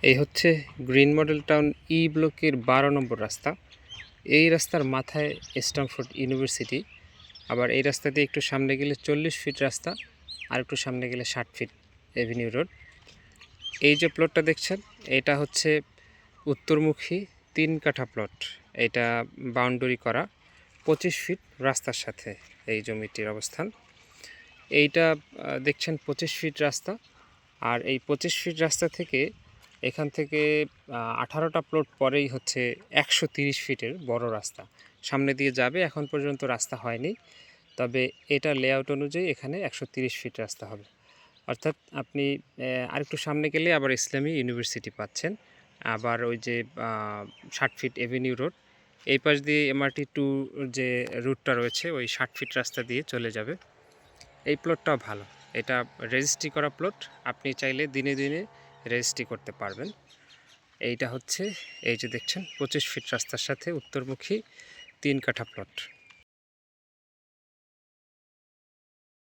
এই হচ্ছে green model town ই ব্লকের 12 নম্বর রাস্তা। এই রাস্তার মাথায় স্ট্যামফোর্ড ইউনিভার্সিটি। আবার এই রাস্তা দিয়ে একটু সামনে গেলে 40 ফিট রাস্তা, আর একটু সামনে গেলে 60 ফিট এভিনিউ রোড। এই যে প্লটটা দেখছেন, এটা হচ্ছে উত্তরমুখী 3 কাঠা প্লট। এটা বাউন্ডারি করা 25 ফিট রাস্তার সাথে এই জমিটির অবস্থান। এইটা দেখছেন 25 ফিট রাস্তা, আর এই 25 ফিট রাস্তা থেকে এখান থেকে 18টা প্লট পরেই হচ্ছে 130 ফিটের বড় রাস্তা সামনে দিয়ে যাবে। এখন পর্যন্ত রাস্তা হয়নি, তবে এটা লেআউট অনুযায়ী এখানে 130 ফিট রাস্তা হবে। অর্থাৎ আপনি আরেকটু সামনে গেলে আবার ইসলামী ইউনিভার্সিটি পাচ্ছেন। আবার ওই যে 60 ফিট এভিনিউ রোড, এই পাশ দিয়ে MRT 2 যে রুটটা রয়েছে ওই 60 ফিট রাস্তা দিয়ে চলে যাবে। এই প্লটটাও ভালো, এটা রেজিস্ট্রি করা প্লট। আপনি চাইলে দিনে দিনে রেজিস্ট্রি করতে পারবেন। এইটা হচ্ছে এই যে দেখছেন 25 ফিট রাস্তার সাথে উত্তরমুখী 3 কাঠা প্লট।